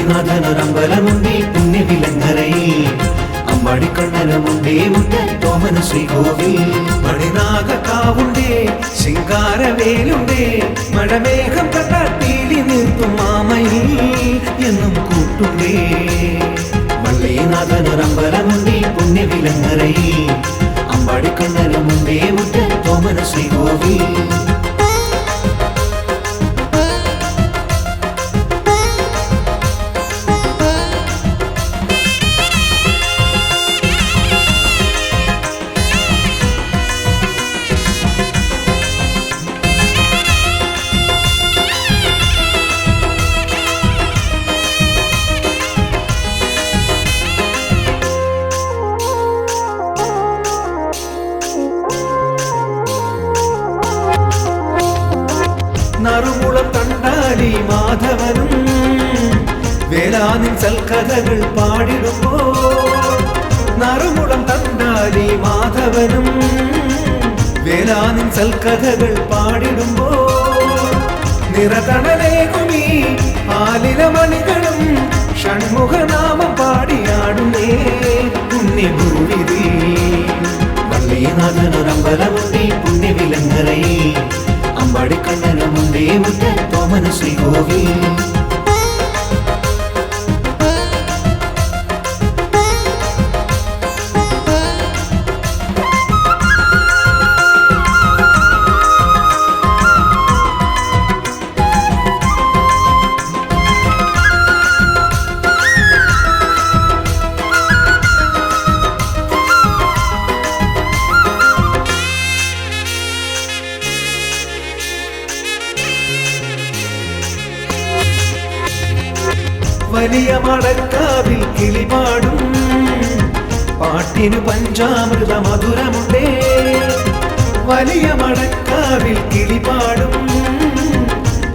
വള്ളിനാഥനൊരമ്പലമുണ്ടേ പുണ്യവിലങ്ങരയിൽ, അമ്പാടിക്കണ്ണനുമുണ്ടേ മുറ്റത്തോമന ശ്രീകോവിൽ. മണിനാഗക്കാവുണ്ടേ ശിങ്കാരവേലുണ്ടേ, മഴമേഘം കണ്ടാട്ടീലി നിർത്തും മാമയിൽ എന്നും കൂട്ടുണ്ടേ. വള്ളിനാഥനൊരമ്പലമുണ്ടേ പുണ്യവിലങ്ങരയിൽ, അമ്പാടിക്കണ്ണനുമുണ്ടേ മുറ്റത്തോമന ശ്രീകോവിൽ. നറുമുളം കണ്ടാലി മാധവനും വേലാനിൻ സൽക്കഥകൾ പാടിടുമ്പോൾ, നറുമുളം കണ്ടാലി മാധവനും വേലാനിൻ സൽക്കഥകൾ പാടിടുമ്പോൾ, നിറതണലേകുമീ ആലിലമണികളും ഷൺമുഖനാമം പാടിയാടുന്നേ പുണ്യഭൂവിധി. വള്ളിനാഥനൊരമ്പലമുണ്ടേ പുണ്യവിലങ്ങരയിൽ, അമ്പാടിക്കണ്ണനുമുണ്ടേ മുറ്റത്തോമന ശ്രീകോവിൽ. വലിയ മടക്കാവിൽ കിളിപാടും പാട്ടിനു പഞ്ചാമൃത മധുരമുണ്ടേ, വലിയ മടക്കാവിൽ കിളിപാടും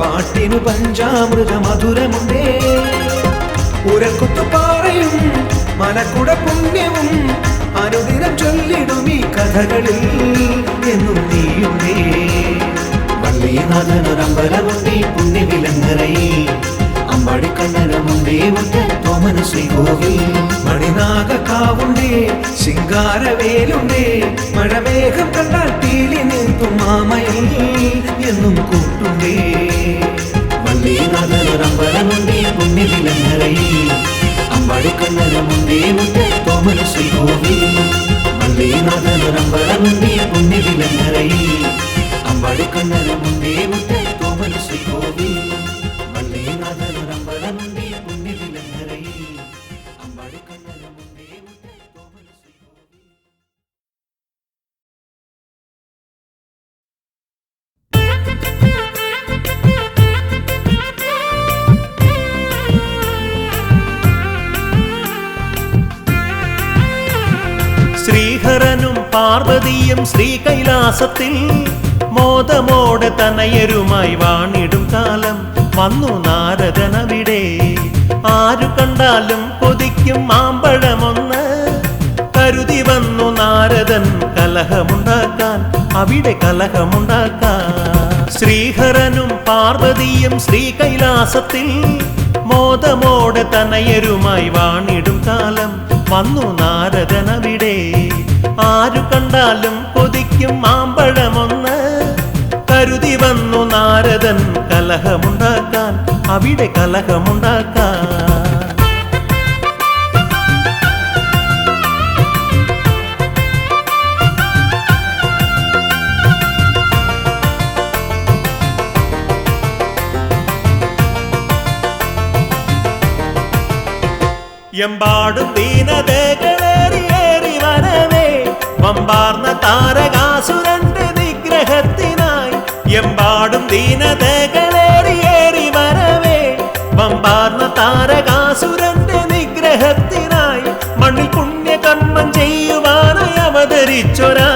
പാട്ടിനു പഞ്ചാമൃത മധുരമുണ്ടേ. ഉരക്കുത്തുപാറയും മലക്കുട പുണ്യവും അനുദിനം ചൊല്ലിടും ഈ കഥകളിൽ എന്നും നീയുണ്ടേ. വള്ളിനാഥനൊരമ്പലമുണ്ടേ പുണ്യവിലങ്ങരയിൽ, അമ്പാടിക്കണ്ണനുമുണ്ടേ മുറ്റത്തോമന ശ്രീകോവിൽ. മണിനാഗക്കാവുണ്ടേ ശിങ്കാരവേലുണ്ടേ, മഴമേഘം കണ്ടാൽ തീലി നിർത്തും മാമയിൽ എന്നും കൂട്ടുണ്ടേ. വള്ളിനാഥനൊരമ്പലമുണ്ടേ പുണ്യവിലങ്ങരയിൽ, അമ്പാടിക്കണ്ണനുമുണ്ടേ മുറ്റത്തോമന ശ്രീകോവിൽ. വള്ളിനാഥനൊരമ്പലമുണ്ടേ പുണ്യവിലങ്ങരയിൽ, അമ്പാടിക്കണ്ണനുമുണ്ടേ മുറ്റത്തോമന ശ്രീകോവിൽ. വള്ളിനാഥനൊരമ്പലമുണ്ടേ പുണ്യവിലങ്ങരയിൽ, അമ്പാടിക്കണ്ണനുമുണ്ടേ മുറ്റത്തോമന ശ്രീകോവിൽ. ശ്രീഹരനും പാർവതിയും ശ്രീകൈലാസത്തിൽ മോദമോടെ തനയരുമായി വാണിടും കാലം വന്നു നാരദനവിടെ. ആരു കണ്ടാലും കൊതിക്കും മാമ്പഴമൊന്ന് കരുതി വന്നു നാരദൻ കലഹമുണ്ടാക്കാൻ, അവിടെ കലഹമുണ്ടാക്കാൻ. ശ്രീഹരനും പാർവതിയും ശ്രീകൈലാസത്തിൽ മോദമോടെ തനയരുമായി വാണിടും കാലം വന്നു നാരദനവിടെ. ആരു കണ്ടാലും കൊതിക്കും മാമ്പഴമൊന്ന് കരുതി വന്നു നാരദൻ കലഹമുണ്ടാക്കാൻ, അവിടെ കലഹമുണ്ടാക്കാൻ. എമ്പാടും ദീനതകളേറിയേറി വരവേ വമ്പാർന്ന താരകാസുരന്റെ നിഗ്രഹത്തിനായി. എമ്പാടും ദീനതകളേറിയേറി വരവേ വമ്പാർന്ന താരകാസുരന്റെ നിഗ്രഹത്തിനായി. മണ്ണിൽ പുണ്യകർമ്മം ചെയ്യുവാനായി അവതരിച്ചൊരാ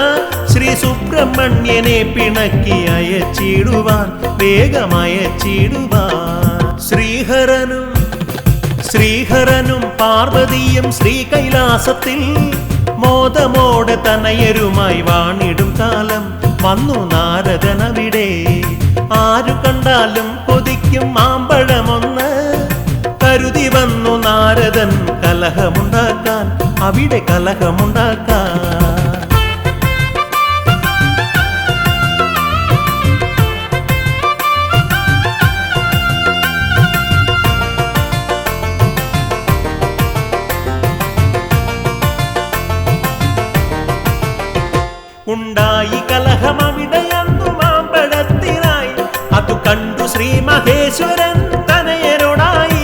ശ്രീ സുബ്രഹ്മണ്യനെ പിണക്കി അയച്ചിടുവാൻ, വേഗമയച്ചിടുവാൻ. ശ്രീഹരനും പാർവതിയും ശ്രീകൈലാസത്തിൽ മോദമോടെ തനയരുമായി വാണിടും കാലം വന്നു നാരദനവിടെ. ആരു കണ്ടാലും കൊതിക്കും മാമ്പഴമൊന്ന് കരുതി വന്നു നാരദൻ കലഹമുണ്ടാക്കാൻ, അവിടെ കലഹമുണ്ടാക്കാൻ. ഉണ്ടായി കലഹമവിടെയന്നു മാമ്പഴത്തിനായി, അതു കണ്ടു ശ്രീ മഹേശ്വരൻ തനയരോടായി.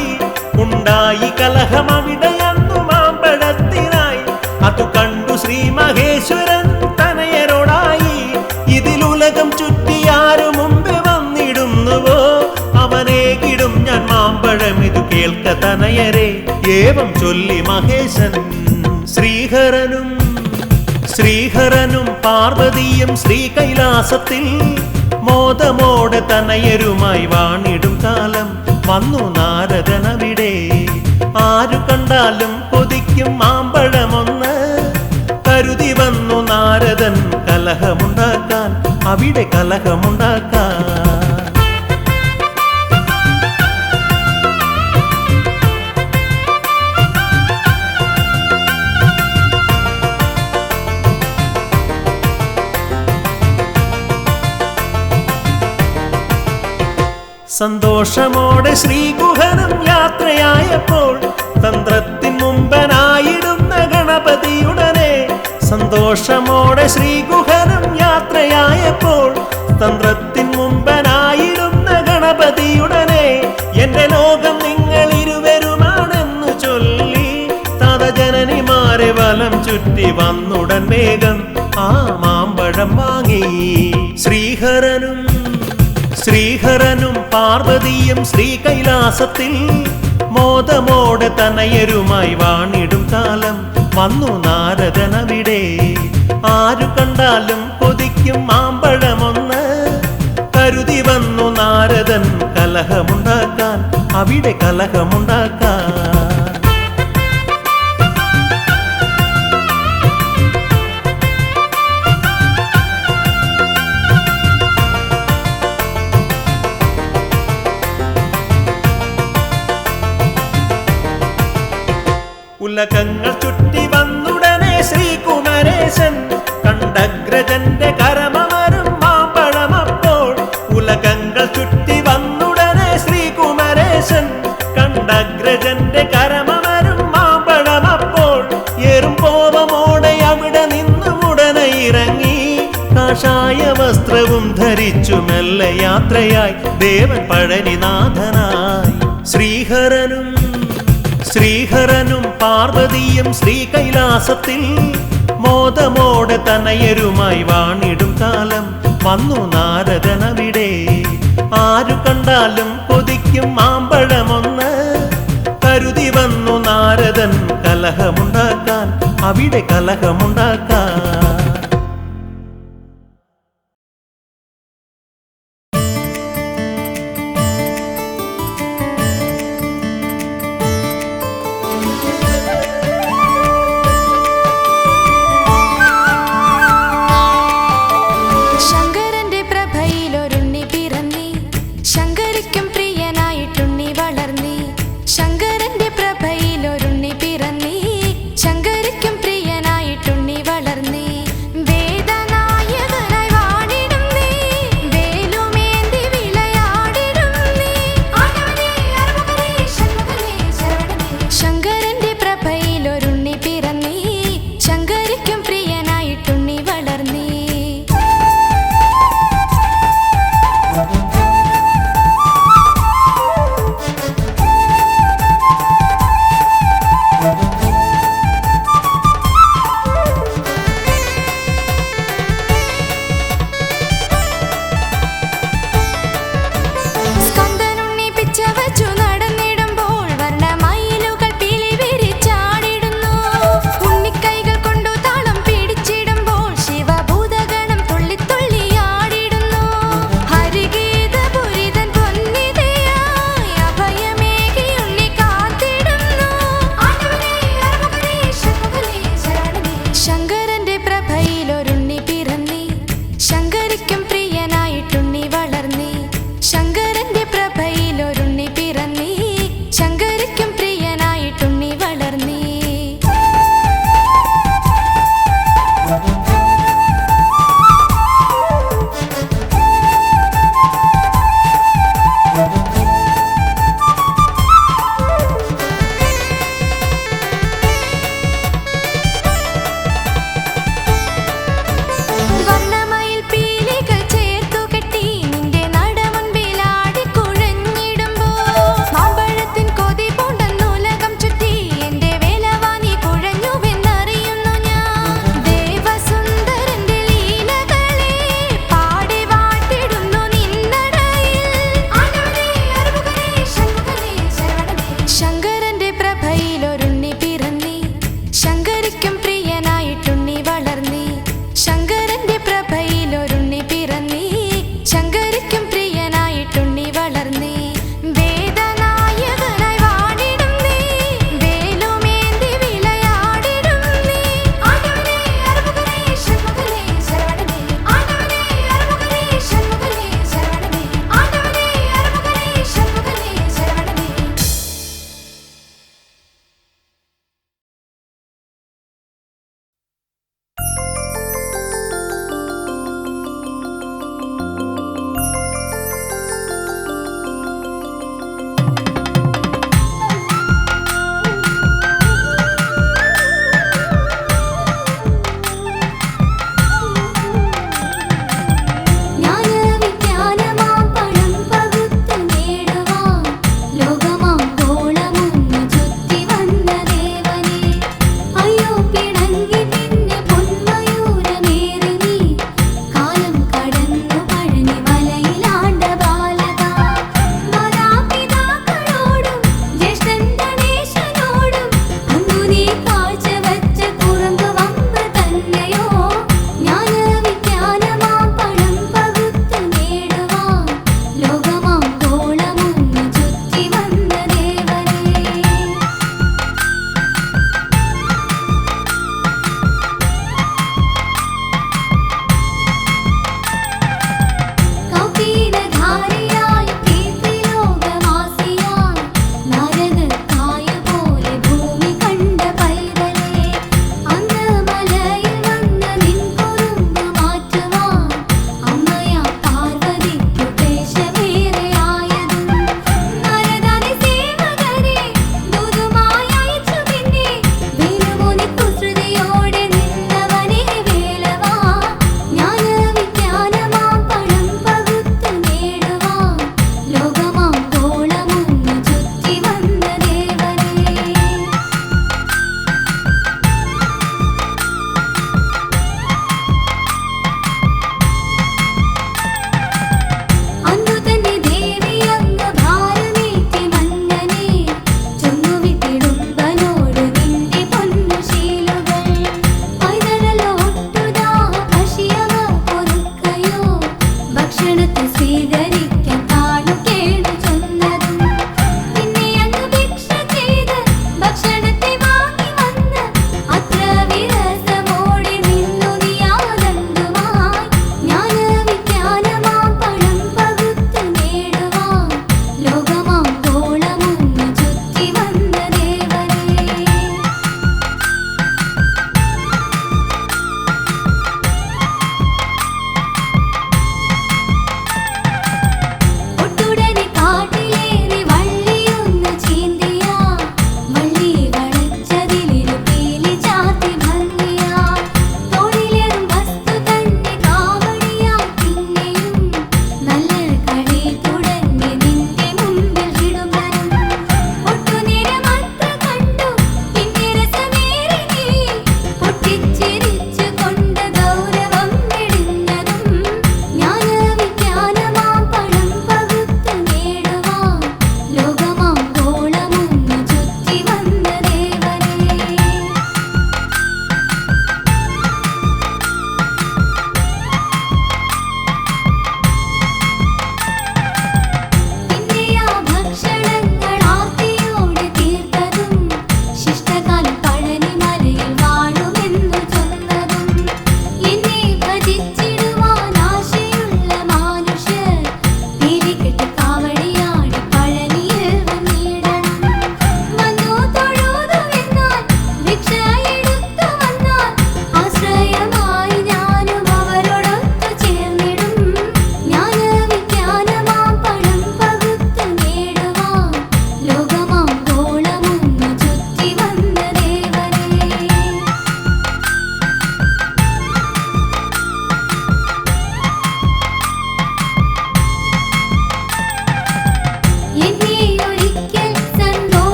ഉണ്ടായി കലഹമവിടെയന്നു മാമ്പഴത്തിനായി, അതു കണ്ടു ശ്രീ മഹേശ്വരൻ തനയരോടായി. ഇതിലുലകം ചുറ്റിയാരു മുമ്പ് വന്നിടുന്നുവോ, അവനേകിടും ഞാൻ മാമ്പഴം ഇതു കേൾക്ക തനയരെ. ഏവം ചൊല്ലി മഹേശൻ ശ്രീഹരനും പാർവതിയും ശ്രീകൈലാസത്തിൽ മോദമോടെ തനയരുമായി വാണിടും കാലം വന്നു നാരദനവിടെ. ആരു കണ്ടാലും കൊതിക്കും മാമ്പഴമൊന്ന്, കരുതി വന്നു നാരദൻ കലഹമുണ്ടാക്കാൻ, അവിടെ കലഹമുണ്ടാക്കാൻ. സന്തോഷമോടെ ശ്രീഗുഹനും യാത്രയായപ്പോൾ, തന്ത്രത്തിൻ മുമ്പനായിടുന്ന ഗണപതിയുടനെ. സന്തോഷമോടെ ശ്രീഗുഹനും യാത്രയായപ്പോൾ, തന്ത്രത്തിൻ മുമ്പനായിടുന്ന ഗണപതിയുടനെ. എന്റെ ലോകം നിങ്ങൾ ഇരുവരുമാണെന്നു ചൊല്ലി തതജനനിമാരെ വലം ചുറ്റി വന്നുടൻ വേഗം ആ മാമ്പഴം വാങ്ങി. ശ്രീഹരനും പാർവതിയും ശ്രീകൈലാസത്തിൽ മോദമോടെ തനയരുമായി വാണിടും കാലം വന്നു നാരദനവിടെ. ആരു കണ്ടാലും കൊതിക്കും മാമ്പഴമൊന്ന്, കരുതി വന്നു നാരദൻ കലഹമുണ്ടാക്കാൻ, അവിടെ കലഹമുണ്ടാക്കാൻ. ഉലകങ്ങൾ ചുറ്റി വന്നുടനെ ശ്രീകുമരേശൻ കണ്ടഗ്രജന്റെ കരമമരും മാമ്പഴമപ്പോൾ. ഉലകങ്ങൾ ചുറ്റി വന്നുടനെ ശ്രീകുമരേശൻ കണ്ടഗ്രജന്റെ കരമമരും മാമ്പഴമപ്പോൾ. ഏറും കോപമോടെ അവിടെ നിന്നുമുടനെ ഇറങ്ങി, കാഷായ വസ്ത്രവും ധരിച്ചു മെല്ലെ യാത്രയായി ദേവൻ പഴനിനാഥനായി. ശ്രീഹരനും പാർവതിയും ശ്രീകൈലാസത്തിൽ മോദമോടെ തനയരുമായി വാണിടും കാലം വന്നു നാരദനവിടെ. ആരു കണ്ടാലും കൊതിക്കും മാമ്പഴമൊന്ന്, കരുതി വന്നു നാരദൻ കലഹമുണ്ടാക്കാൻ, അവിടെ കലഹമുണ്ടാക്കാൻ. നടന്നിടുമ്പോൾ വർണ്ണമയിലുകൾ പീലി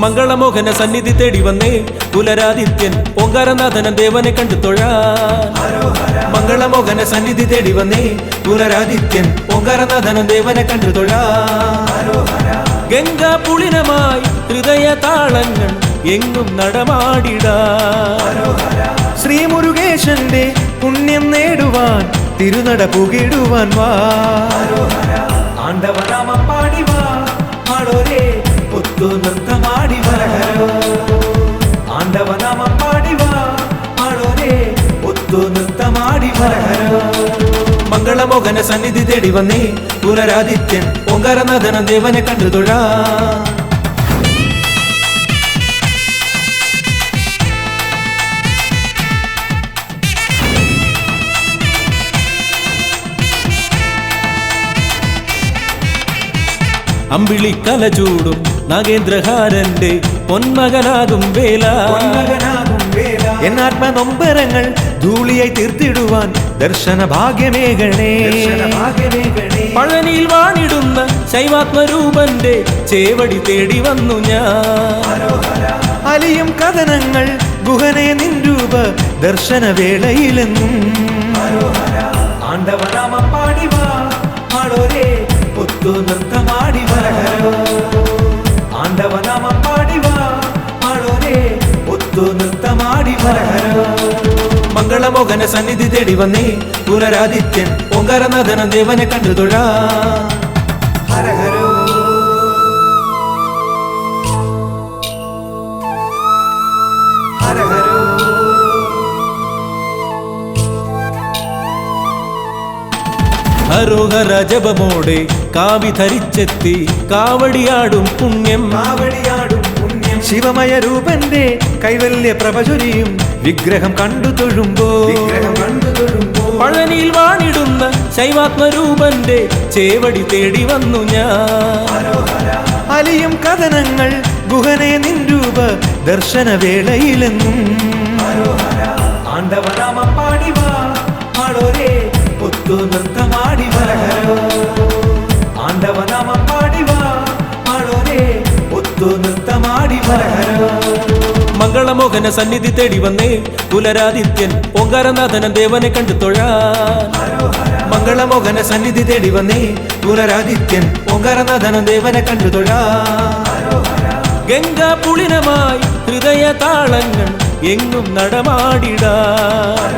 മംഗളമോഹന സന്നിധി തേടി വന്നേ പുലരാദിത്യൻ ഓങ്കാരനാഥനൻ ദേവനെ കണ്ടു തൊഴാൻ. മംഗളമോഹന സന്നിധി തേടി വന്നേ പുലരാദിത്യൻ ഓങ്കാരനാഥനൻ ദേവനെ കണ്ടു തൊഴാൻ. ഗംഗാ പുളിനമായി ഹൃദയ താളങ്ങൾ എങ്ങും നടമാടിടാൻ. ശ്രീ മുരുകേശന്റെ പുണ്യം നേടുവാൻ തിരുനട പുകിടുവാൻ വാ. ആണ്ടവനാമം പാടി വാ ആടോരേ ഒത്തു നൃത്തമാടി വരഹരോ. ആണ്ടവനാമം പാടി വാ ആടോരേ ഒത്തു നൃത്തമാടി വരഹരോ. മംഗളമോഹന സന്നിധി തേടി വന്നേ പുനരാദിത്യൻ ഓങ്കാരനാഥനൻ ദേവനെ കണ്ടു തൊഴാൻ. അമ്പിളിക്കല ചൂടും നാഗേന്ദ്രഹാരന്റെ പൊന്മകനാകും വേല. എന്നാത്മ നൊമ്പരങ്ങൾ ധൂളിയായി തീർത്തിടുവാൻ ദർശന ഭാഗ്യമേകണേ. പഴനിയിൽ വാണിടുന്ന ശൈവാത്മരൂപന്റെ ചേവടി തേടി വന്നു ഞാൻ. അലിയും കഥനങ്ങൾ ഗുഹനെ നിൻ രൂപ ദർശന വേളയിലെന്നും. ആണ്ടവനാമം പാടി വാ ആടോരേ ഒത്തു നൃത്തമാടി വരഹരോ. ആണ്ടവനാമം പാടി വാ ആടോരേ ഒത്തു നൃത്തമാടി വരഹരോ. മംഗളമോഹന സന്നിധി തേടി വന്നേ പുനരാദിത്യൻ ഓങ്കാരനാഥനൻ ദേവനെ കണ്ടു തൊഴാൻ. ഹരഹരോ ഹരഹരോ. ഹരോഹര ജപമോടെ കാവി ധരിച്ചെത്തി കാവടിയാടും പുണ്യം. ശിവമയ രൂപന്റെ കൈവല്യ പ്രഭചൊരിയും വിഗ്രഹം കണ്ടു തൊഴുമ്പോ. പഴനിയിൽ വാണിടുന്ന ശൈവാത്മരൂപന്റെ ചേവടി തേടി വന്നു ഞാൻ. അലിയും കഥനങ്ങൾ ഗുഹനെ നിൻ രൂപ ദർശന വേളയിലെന്നും. ആണ്ടവനാമം പാടി വാ ആടോരേ ഒത്തു നൃത്തമാടി വരഹരോ. ആണ്ടവനാമം പാടി വാ ആടോരേ ഒത്തു നൃത്തമാടി വരഹരോ. മംഗളമോഹന സന്നിധി തേടി വന്നേ പുലരാദിത്യൻ ഓങ്കാരനാഥനൻ ദേവനെ കണ്ടു തൊഴാൻ. മംഗളമോഹന സന്നിധി തേടി വന്നേ പുനരാദിത്യൻ ഓങ്കാരനാഥനൻ ദേവനെ കണ്ടു തൊഴാൻ. ഗംഗാ പുളിനമായി ഹൃദയ താളങ്ങൾ എങ്ങും നടമാടിടാൻ.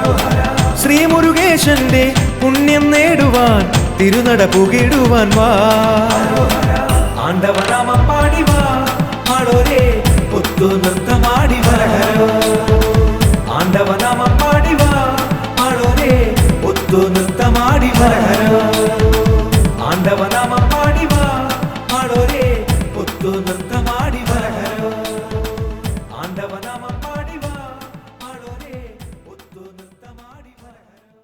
ശ്രീ മുരുകേശന്റെ പുണ്യം നേടുവാൻ തിരുനട പുകിടുവാൻ വാ. ആണ്ടവനാമം പാടി വാ ആടോരേ ഒത്തു നൃത്തമാടി വരഹരോ. ആണ്ടവനാമം പാടി വാ ആടോരേ ഒത്തു നൃത്തമാടി വരഹരോ. ആണ്ടവനാമം പാടി വാ ആടോരേ ഒത്തു നൃത്തമാടി വരഹരോ. ആണ്ടവനാമം പാടി വാ ആടോരേ ഒത്തു നൃത്തമാടി വരഹരോ.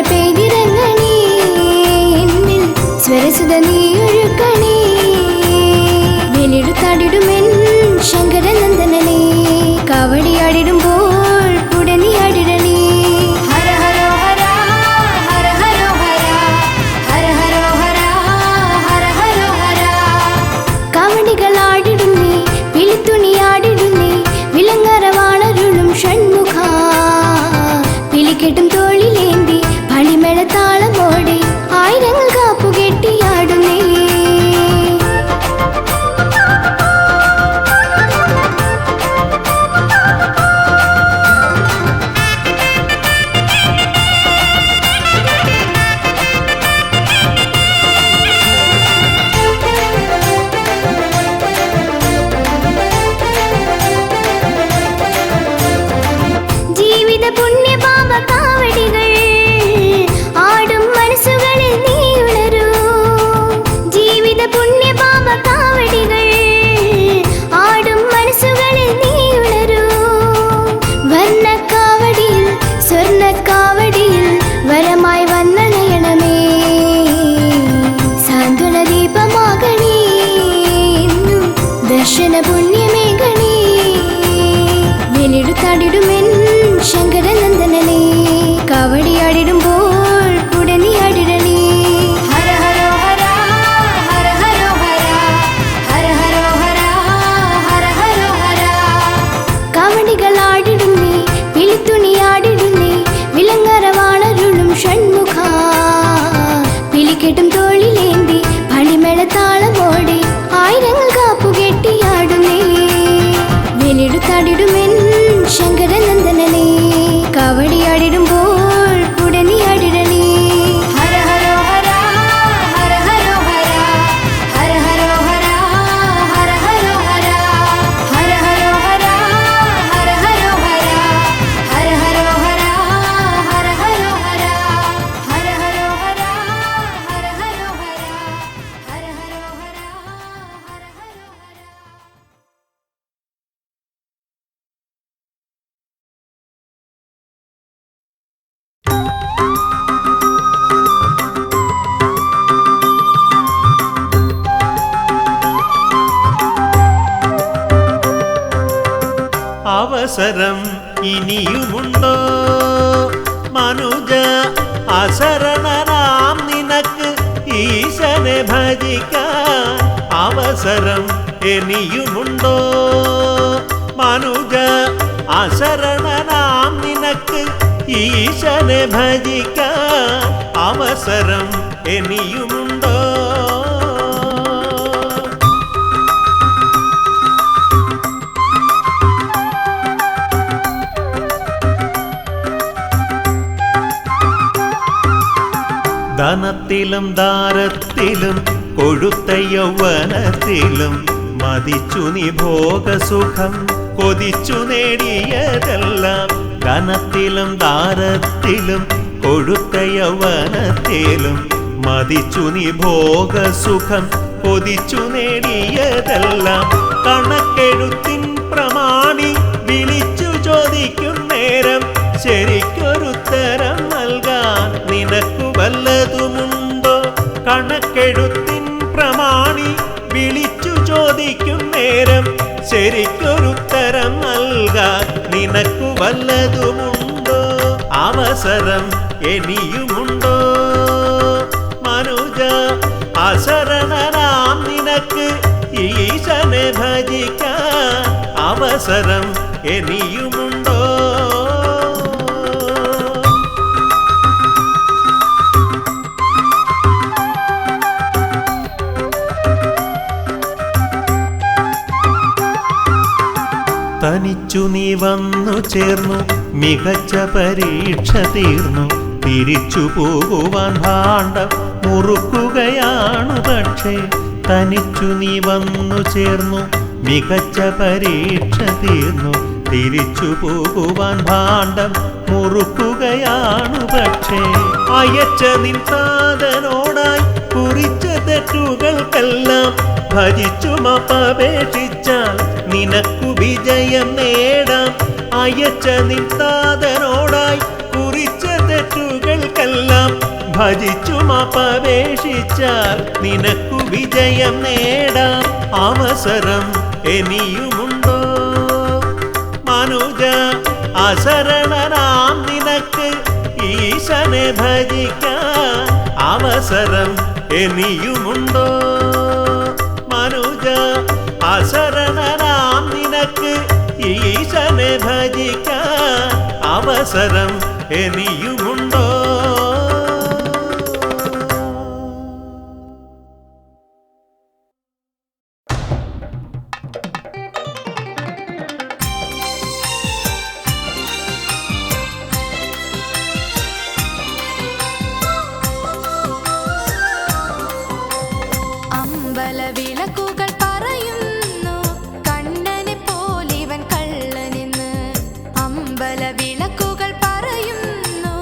പെയ്തിറങ്ങണേ എന്നിൽ സ്വരസുത നീ ഒഴുക്കണേ വേലെടുത്താടിടുമെൻ ശങ്കരനന്ദനനേ കാവടിയാടിടുമ്പോൾ കൂടെ നീ ആടിടണേ ഹര ഹരോ ഹര ഹര ഹരോ ഹര ഹര ഹരോ ഹര ഹര ഹരോ ഹര കാവടികളാടിടുന്നേ വിളിത്തുണിയാടിടുന്നേ വിലങ്ങരവാണരുളും ഷൺമുഖ പിലിക്കെട്ടും തോളിലേന്തി പളിമേള താളമോടെ ആയിരങ്ങൾ കാപ്പുകെട്ടിയാടുന്നേ ജീവിത പുണ്യ പാപ കാവടികൾ ആടും മനസ്സുകളിൽ നീ ഉണരൂ ജീവിത പുണ്യ പാപ കാവടികൾ ആടും മനസ്സുകളിൽ നീ ഉണരൂ വർണ്ണക്കാവടിയിൽ സ്വർണ്ണക്കാവടിയിൽ വരമായി വന്നണയണമേ സാന്ത്വന ദീപമാകണേ എന്നും ദർശന പുണ്യമേകണേ വേലെടുത്താടിടുമെൻ ശങ്കരനന്ദനനേ കാവടിയാടിടുമ്പോൾ കൂടെ നീ ആടിടണേ ഹര ഹരോ ഹര ഹര ഹരോ ഹര ഹര ഹരോ ഹര ഹര ഹരോ ഹര കാവടികളാടിടുന്നേ വിളിത്തുണിയാടിടുന്നേ വിലങ്ങരവാണരുളും ഷൺമുഖ പിലിക്കെട്ടും തോളിലേന്തി പളിമേള താളമോടെ ആയിരങ്ങൾ കാപ്പുകെട്ടിയാടുന്നേ വേലെടുത്താടിടുമെൻ ശങ്കരനന്ദനനേ കാവടിയാടിടുമ്പോൾ കൂടെ നീ ആടിടണേ ഹര ഹരോ ഹര ഹര ഹരോ ഹര ഹര ഹരോ ഹര ഹര ഹരോ ഹര ഹര ഹരോ ഹര ഹര ഹരോ ഹര ഹര ഹരോ ഹര ഹര ഹരോ ഹര ഹര ഹരോ ഹര ഹര ഹരോ ഹര ഹര ഹരോ ഹര ഹര ഹരോ ഹര അവസരം ഇനിയുമുണ്ടോ മനുജ അശരണനാം നിനക്ക് ഈശനെ ഭജിക്കാൻ അവസരം ഇനിയുമുണ്ടോ മനുജ അശരണനാം നിനക്ക് ഈശനെ ഭജിക്കാൻ അവസരം ഇനിയുമുണ്ടോ ധനത്തിലും ദാരത്തിലും കൊഴുത്ത യൗവനത്തിലും മതിച്ചു നീ ഭോഗസുഖം കൊതിച്ചു നേടിയതെല്ലാം ധനത്തിലും ദാരത്തിലും കൊഴുത്ത യൗവനത്തിലും മതിച്ചു നീ ഭോഗസുഖം കൊതിച്ചു നേടിയതെല്ലാം കണക്കെഴുത്തിൻ പ്രമാണി വിളിച്ചു ചോദിക്കും നേരം ശരിക്കൊരുത്തരം നൽകാൻ നിനക്കു വല്ലതുമുണ്ടോ കണക്കെഴുത്തിൻ പ്രമാണി വിളിച്ചു ചോദിക്കും നേരം ശരിക്കൊരുത്തരം നൽകാൻ നിനക്കു വല്ലതുമുണ്ടോ അവസരം ഇനിയുമുണ്ടോ മനുജ അശരണനാം നിനക്ക് ഈശനെ ഭജിക്കാൻ അവസരം ഇനിയുമുണ്ടോ തനിച്ചു നീ വന്നു ചേർന്നു മികച്ച പരീക്ഷ തീർന്നു തിരിച്ചു പോകുവാൻ ഭാണ്ഡം മുറുക്കുകയാണു പക്ഷേ തനിച്ചു നീ വന്നു ചേർന്നു മികച്ച പരീക്ഷ തീർന്നു തിരിച്ചു പോകുവാൻ ഭാണ്ഡം മുറുക്കുകയാണു പക്ഷേ അയച്ച നിൻ സാധനോടായി കുറിച്ച തെറ്റുകൾക്കെല്ലാം ഭജിച്ചു മാപ്പപേക്ഷിച്ചാൽ നിനക്കു വിജയം നേടാം അയച്ച നിൻ സാധനോടായി കുറിച്ച തെറ്റുകൾ പാപികൾക്കെല്ലാം ഭജിച്ചു മാപ്പപേക്ഷിച്ചാൽ നിനക്കു വിജയം നേടാം. അവസരം ഇനിയുമുണ്ടോ മനുജ? അശരണനാം നിനക്ക് ഈശനെ ഭജിക്കാൻ അവസരം ഇനിയുമുണ്ടോ മനുജ? അശരണനാം നിനക്ക് ഈശനെ ഭജിക്കാൻ അവസരം ഇനിയുമുണ്ടോ? അമ്പലവിളക്കുകൾ പറയുന്നു കണ്ണനെ പോലിവൻ കള്ളനെന്ന്. അമ്പലവിളക്കുകൾ പറയുന്നു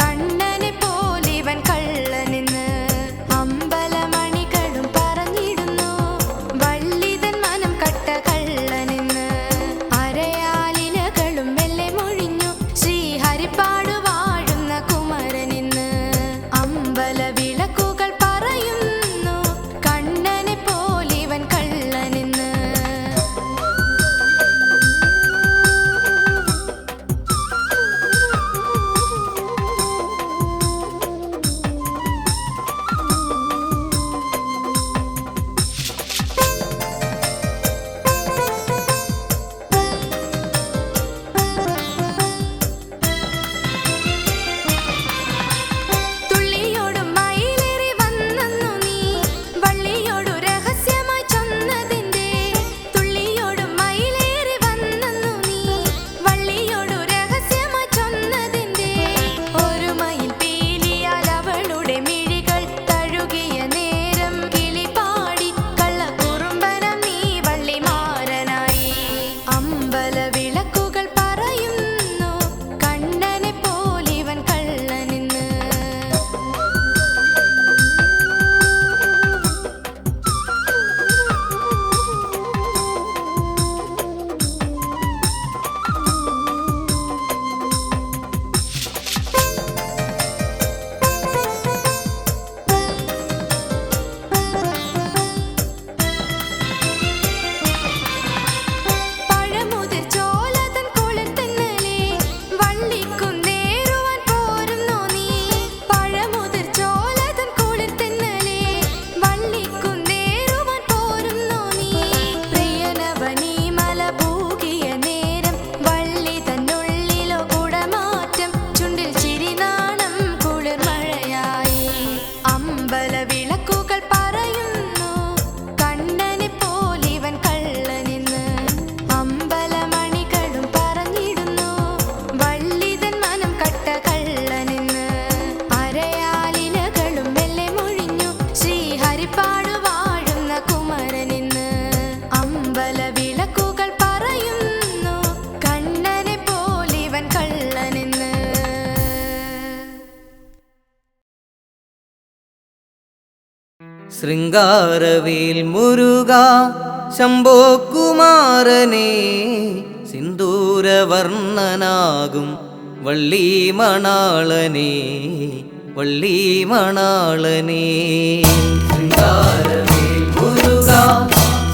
കണ്ണനെ പോലിവൻ കള്ളനെന്ന്. അമ്പലമണികളും പറഞ്ഞിടുന്നു വള്ളിതൻ മനം കട്ട കള്ളനെന്ന്. അരയാലിലകളും മെല്ലെ മൊഴിഞ്ഞു ശ്രീഹരിപ്പാടു വാഴുന്ന കുമരനെന്ന്. അമ്പലവിളക്കുകൾ പറയുന്നു കണ്ണനെ പോലിവൻ കള്ളനെന്ന്. തുള്ളിയോടും മയിലേറി വന്നു നീ വള്ളിയോടു രഹസ്യമായി ചൊന്നതിന്റെ. തുള്ളിയോടും മയിലേറി വന്നു നീ വള്ളിയോടു രഹസ്യമായി ചൊന്നതിന്റെ. ഒരു മയിൽ പീലിയാൽ അവളുടെ മിഴികൾ തഴുകിയ നേരം കിളിപാടി കള്ളക്കുറുമ്പനം നീ വള്ളിമാരനായി. അമ്പലവിളക്കുകൾ പറയുന്നു കണ്ണനെ പോലിവൻ കള്ളനെന്ന്. പഴമുതിർ ചോലതൻ കുളിർത്തന്നലേ വള്ളിക്കുന്നേറുവാൻ പോരുന്നോ നീ. പഴമുതിർ ചോലതൻ കുളിർത്തന്നലേ വള്ളിക്കുന്നേറുവാൻ പോരുന്നോ നീ. പ്രിയനവനീ മല പൂകിയ നേരം വള്ളി തന്നുള്ളിലോ കുടമാറ്റം ചുണ്ടിൽ ചിരിനാണം കുളിർമഴയായി. അമ്പലവിളക്കുകൾ പറയുന്നു കണ്ണനെ പോലിവൻ കള്ളനെന്ന്. അമ്പലമണികളും പറഞ്ഞിടുന്നു വള്ളിതൻ മനം കട്ട കള്ളനെന്ന്. അരയാലിലകളും മെല്ലെ മൊഴിഞ്ഞു ശ്രീഹരിപ്പാടു വാഴുന്ന കുമരനെന്ന്. അമ്പലവിളക്കുകൾ പറയുന്നു കണ്ണനെ പോലിവൻ കള്ളനെന്ന്. ശൃംഗാരവേൽ മുരുക ശംഭോ കുമാരനേ സിന്ദൂരവർണ്ണനാകും വള്ളിമണാളനേ വള്ളിമണാളനേ. ശൃംഗാരവേൽ മുരുക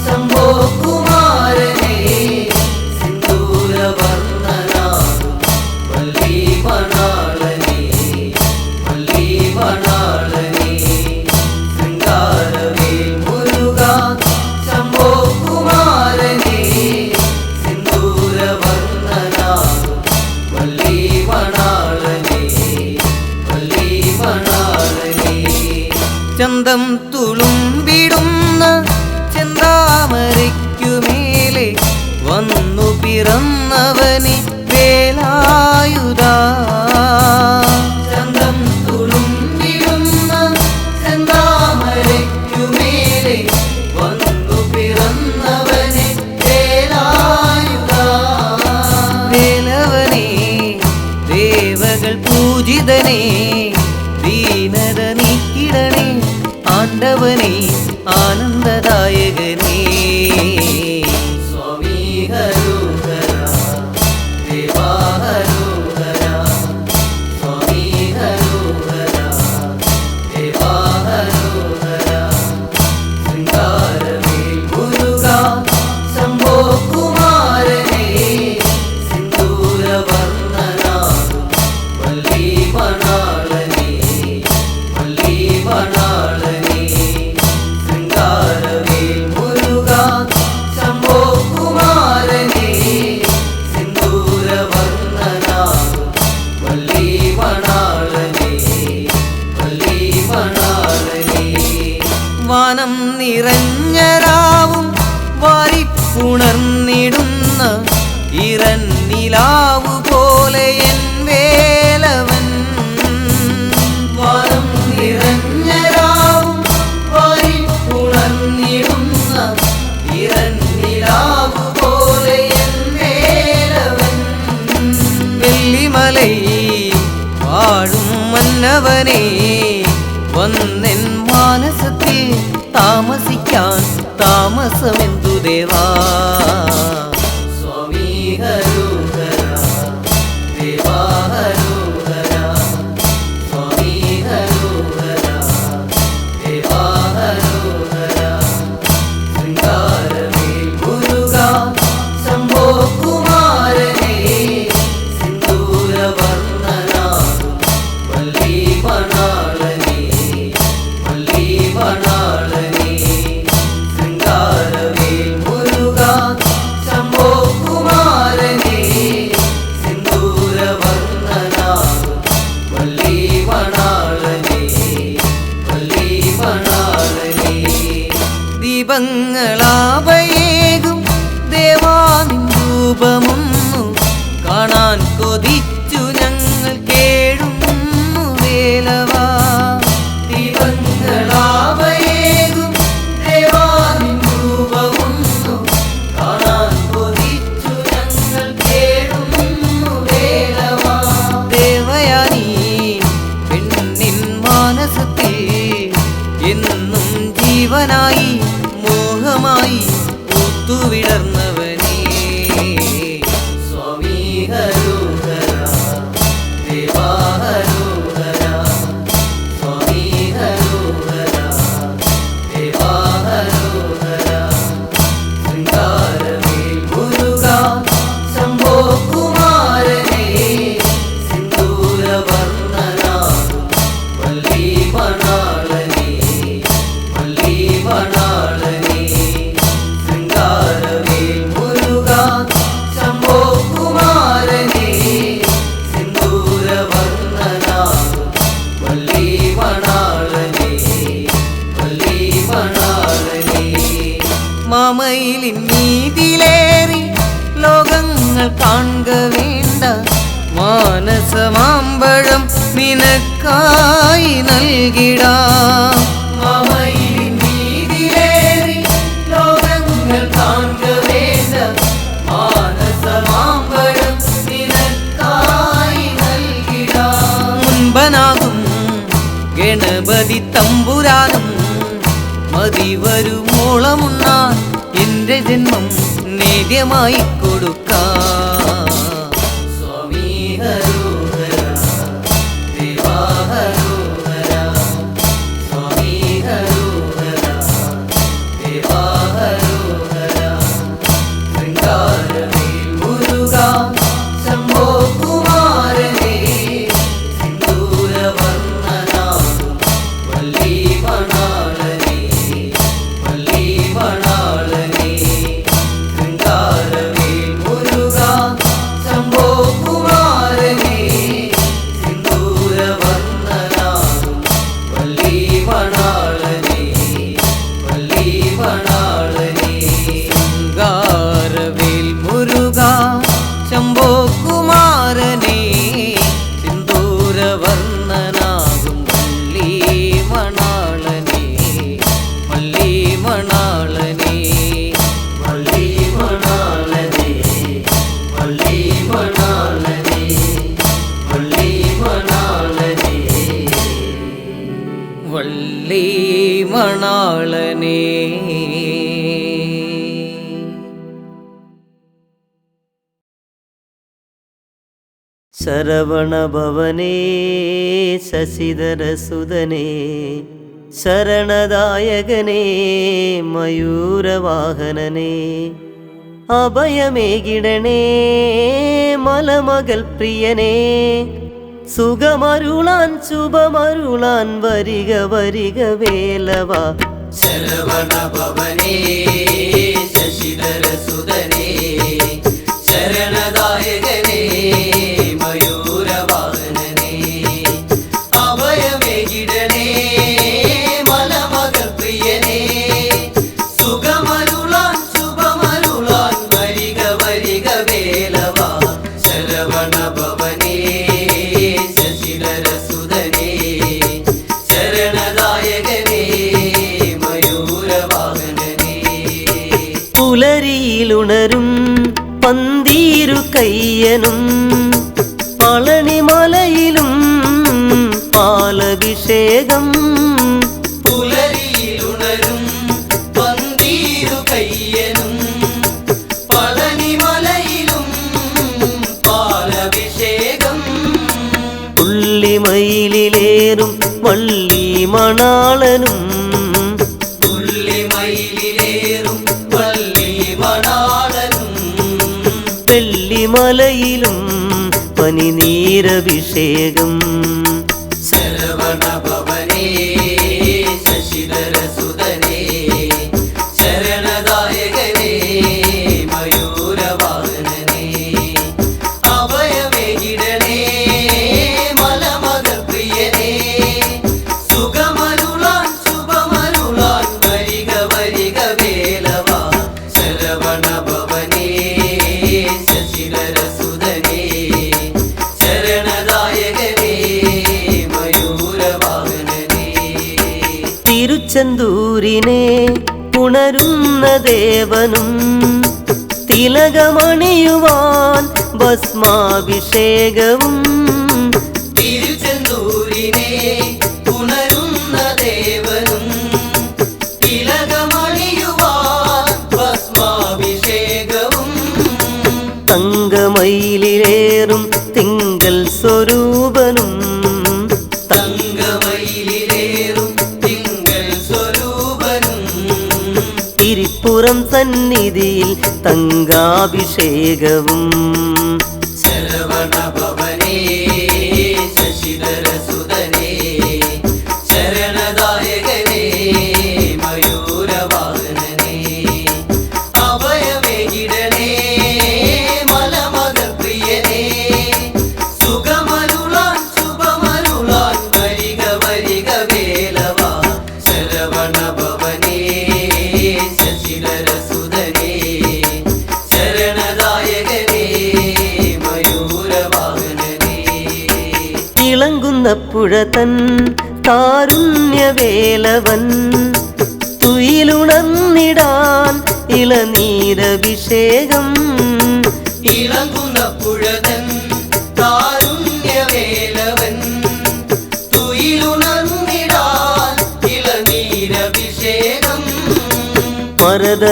ശംഭോ കുമാരനേ സിന്ദൂരവർണ്ണനാകും വള്ളിമണാളനേ വള്ളിമണാളനേ. ശൃംഗാരവേൽ മുരുക ശംഭോ കുമാരനേ സിന്ദൂരവർണ്ണനാകും വള്ളിമണാളനേ വള്ളിമണാളനേ. ചന്തം തുളുമ്പിടുന്ന ചെന്താമരയ്ക്കുമേലെ വന്നു പിറന്നവനെ വേലായുധ. ചന്തം തുളുമ്പിടുന്ന ചെന്താമരയ്ക്കുമേലെ വന്നു പിറന്നവനെ വേലായുധ. വേലവനേ ദേവകൾ പൂജിതനേ ദീനത നീക്കിടണേ ആണ്ടവനേ ആനന്ദദായകനേ. സ്വാമി ഹരോഹര ദേവാ ഹരോഹര മണാളനേ. വാനം നിറഞ്ഞരാവും വാരിപ്പുണർന്നിടുന്ന ഇറന്നിലാവു പോലെ എൻ വേലവൻ. വാനം നിറഞ്ഞരാവും വാരിപ്പുണർന്നിടുന്ന ഇറന്നിലാവു പോലെ എൻ വേലവൻ. വെള്ളിമലൈ വാഴും മന്നവനേ, വന്നെൻ മാനസത്തിൽ താമസിക്കാൻ താമസമെന്തു ദേവാ. സ്വാമി ഹരോഹര ദേവാ ഹരോഹര, സ്വാമി ഹരോഹര ദേവാ ഹരോഹര. ശൃംഗാരമേൽ മുരുകാ ശംഭോ കുമാരനേ, സിന്ദൂരവർണ്ണനാകും വല്ലി മണാളനേ, വല്ലി മണാളനേ. ശൃംഗാരവേൽ മുരുകാ ശംഭോ കുമാരനേ, സിന്ദൂരവർണ്ണനാകും വല്ലി മണാളനേ, വല്ലി മണാളനേ. ദീപങ്ങളാഭയേകും ദേവാനിൻ രൂപമൊന്നു കാണാൻ കൊതിച്ചു ഞങ്ങൾ കേഴുന്നു വേലവാ. ദീപങ്ങളാഭയേകും ദേവാനിൻ രൂപമൊന്നു കാണാൻ കൊതിച്ചു ഞങ്ങൾ കേഴുന്നു വേലവാ. ദേവയാനി പെണ്ണിൻ മാനസത്തിൽ എന്നും ജീവനായി മോഹമായി പൂത്തുവിടർന്നവനേ. സ്വാമി ഹരോഹര ദേവാ ഹരോഹര, സ്വാമി ഹരോഹര ദേവാ ഹരോഹര. ശൃംഗാരവേൽ മുരുകാ ശംഭോ കുമാരനേ, സിന്ദൂരവർണ്ണനാകും വല്ലി മണാളനേ, വല്ലി മണാളനേ. ശൃംഗാരവേൽ മുരുകാ ശംഭോ കുമാരനേ, സിന്ദൂരവർണ്ണനാകും വല്ലി മണാളനേ, വല്ലി മണാളനേ. മാമയിലിൻ നീതിലേറി ലോകങ്ങൾ കാൺക വേണ്ട മാനസമാമ്പഴം നിനക്കായി നൽകിടാം. മാമയിലിൻ നീതിലേറി ലോകങ്ങൾ കാൺക വേണ്ട മാനസമാമ്പഴം നിനക്കായി നൽകിടാം. മുൻപനാകും ഗണപതി തമ്പുരാനും മതി വരുമോളമുണ്ണാൻ എന്റെ ജന്മം നേദ്യമായി കൊടുക്കാം. സ്വാമി ഹരോഹര ദേവാ ഹരോഹര, സ്വാമി ഹരോഹര ദേവാ ഹരോഹര. ശൃംഗാരവേൽ മുരുകാ ശംഭോ കുമാരനേ, സിന്ദൂരവർണ്ണനാകും വല്ലി മണാളനേ, വല്ലി മണാളനേ. ശൃംഗാരവേൽ മുരുകാ ശംഭോ കുമാരനേ, സിന്ദൂരവർണ്ണനാകും വല്ലി മണാളനേ, വല്ലി മണാളനേ. ശൃംഗാരവേൽ മുരുകാ ശംഭോ കുമാരനേ, സിന്ദൂരവർണ്ണനാകും വല്ലി മണാളനേ, വല്ലി മണാളനേ, വല്ലി മണാളനേ, വല്ലി മണാളനേ, വല്ലി മണാളനേ, വല്ലി മണാളനേ. ശരവണഭവനേ ശശിധരസുതനേ, ശരണദായകനേ മയൂരവാഹനനേ. അഭയമേകിടണേ മലമകൾ പ്രിയനേ, സുഖമരുളാൻ ശുഭമരുളാൻ വരിക വരിക വേലവാ. ശരവണഭവനേ ശശിധരസുതനേ, ശരണദായകനേ മയൂരവാഹനനേ. അഭയമേകിടണേ പുലരിയിലുണരും പന്തീരു കയ്യനും പളനിമലയിലും പാലഭിഷേകം പുലരിയിലുണരും പന്തീരു കയ്യനും പളനിമലയിലും പാലഭിഷേകം പുള്ളിമയിലേറും വള്ളി മണാളനും പുള്ളിമയിലേറും വള്ളി മണാളനും വെള്ളിമലയിലും പനിനീരഭിഷേകം ശരവണഭവനേ ശശിധരസുതനേ ശരണദായകനേ മയൂരവാഹനനേ അഭയമേകിടണേ മലമകൾ പ്രിയനേ സുഖമരുളാൻ ശുഭമരുളാൻ വരിക വരിക വേലവാ ശരവണഭവനേ ശശിധരസുതനേ ശരണദായകനേ മയൂരവാഹനനേ തിരുച്ചെന്തൂരിനെ ഉണരുന്ന ദേവനും തിലകമണിയുവാൻ ഭസ്മാഭിഷേകവും തിരുച്ചെന്തൂരിനെ ഉണരുന്ന ദേവനും തിലകമണിയുവാൻ ഭസ്മാഭിഷേകവും തങ്കമയിലേറും തിങ്കൾ സ്വരൂപനും തങ്കമയിലേറും തിങ്കൾ സ്വരൂപനും തിരിപ്പുറം സന്നിധിയിൽ തങ്കാഭിഷേകവും ശരവണഭവനേ ശശിധരസുതനേ ശരണദായകനേ മയൂരവാഹനനേ അഭയമേകിടണേ മലമകൾ പ്രിയനേ സുഖമരുളാൻ ശുഭമരുളാൻ വരിക വരിക വേലവാ ശരവണഭവനേ ശശിധരസുതനേ ശരണദായകനേ മയൂരവാഹനനേ തിളങ്ങുന്ന പുഴതൻ കാരുണ്യവേലവൻ തുയിലുണർന്നിടാൻ ഇളനീരഭിഷേകം ഇളകുന്ന പുഴതൻ കാരുണ്യവേലവൻ തുയിലുണർന്നിടാൻ ഇളനീരഭിഷേകം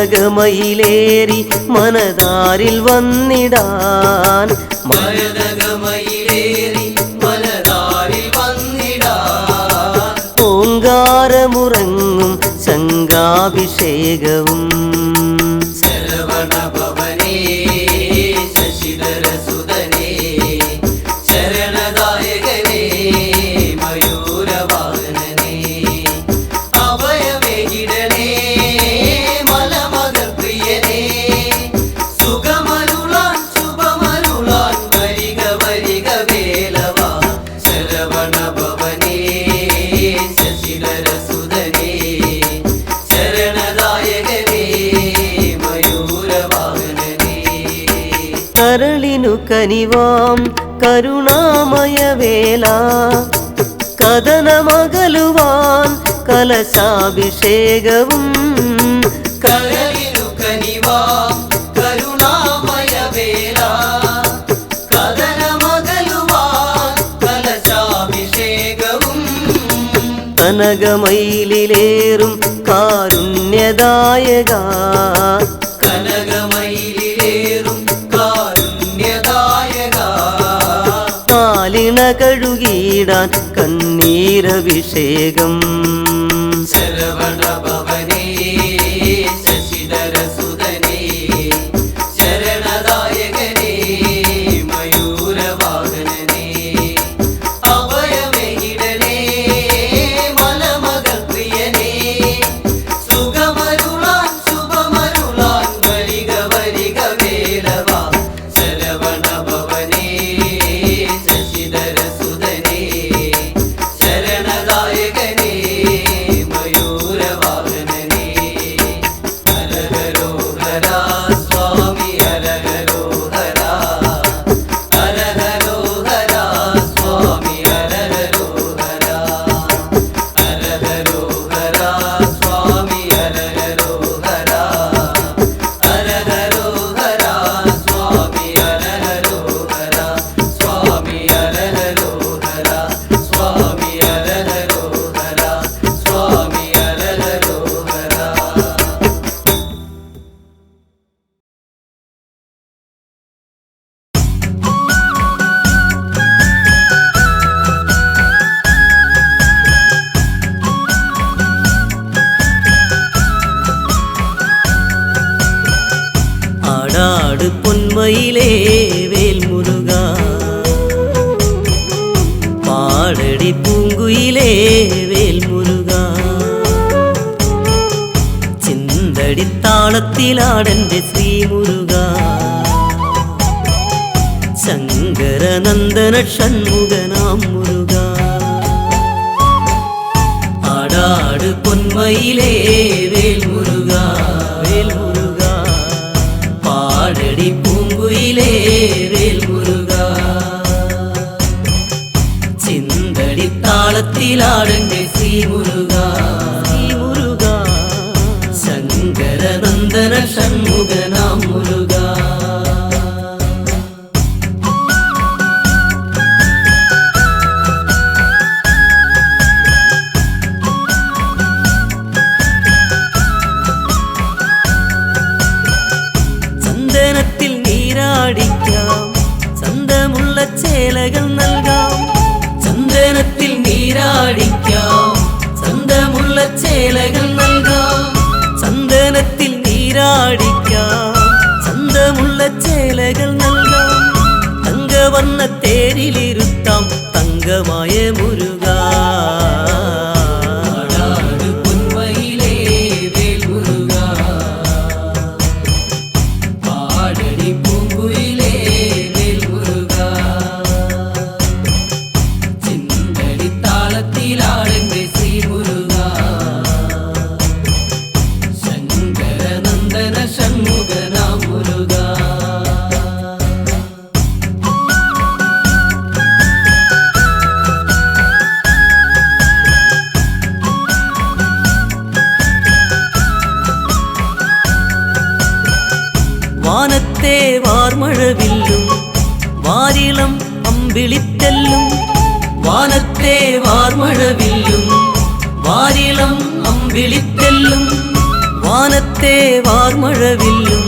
മരതകമയിലേറി മനതാരിൽ വന്നിടാൻ മരതകമയിലേറി മനതാരിൽ വന്നിടാൻ ഓങ്കാരമുറങ്ങും ശങ്കാഭിഷേകവും ശരവണഭവനേ ശശിധരസുതനേ ശരണദായകനേ മയൂരവാഹനനേ അഭയമേകിടണേ മലമകൾ പ്രിയനേ സുഖമരുളാൻ ശുഭമരുളാൻ വരിക വരിക വേലവാ ശരവണഭവനേ ശശിധരസുതനേ ശരണദായകനേ മയൂരവാഹനനേ കരളിനു കനിവാം കരുണാമയവേല കഥനമകലുവാൻ കലശാഭിഷേകവും കരളിനു കനിവാം കരുണാമയവേല കഥനമകലുവാൻ കലശാഭിഷേകവും കനകമയിലേറും കാരുണ്യദായക കനകമയിലേറും കാരുണ്യദായക കാലിണ കഴുകിടാൻ കണ്ണീരഭിഷേകം ശരവണഭവനേ ശശിധരസുതനേ ശരണദായകനേ മയൂരവാഹനനേ അഭയമേകിടണേ മലമകൾ പ്രിയനേ സുഖമരുളാൻ ശുഭമരുളാൻ വരിക വരിക വേലവാ ശരവണഭവനേ ശശിധരസുതനേ ശരണദായകനേ മയൂരവാഹനനേ പൊന്മയിലേ വേൽമുരുക പാടടി പൂങ്കുയിലേ വേൽമുരുക ചിന്തടി താളത്തിലാടന്റെ ശ്രീമുരുക ശങ്കരനന്ദന ഷൺമുഖനാം മുരുക ആടാട് പൊന്മയിലേ വേൽമുരുക വേൽമുരുക പാടടി പൂങ്കുയിലേ വേൽമുരുക ചിന്തടി താളത്തിലാടന്റെ ശ്രീമുരുക ശ്രീമുരുക ശങ്കരനന്ദന ഷൺമുഖനാം മുരുക ചന്ദനത്തിൽ നീരാടിക്കാം ചന്തമുള്ള ചേലകൾ നൽകാം ചന്ദനത്തിൽ നീരാടിക്കാം ചന്തമുള്ള ചേലകൾ നൽകാം ചന്ദനത്തിൽ നീരാടിക്കാം ചന്തമുള്ള ചേലകൾ നൽകാം തങ്കവർണ്ണ തേരിലിരുത്താം തങ്കമായ മുരുക വാനത്തെ വാർമഴവില്ലും വാരിളം അമ്പിളിത്തെല്ലും വാനത്തെ വാർമഴവില്ലും വാരിളം അമ്പിളിത്തെല്ലും വാനത്തെ വാർമഴവില്ലും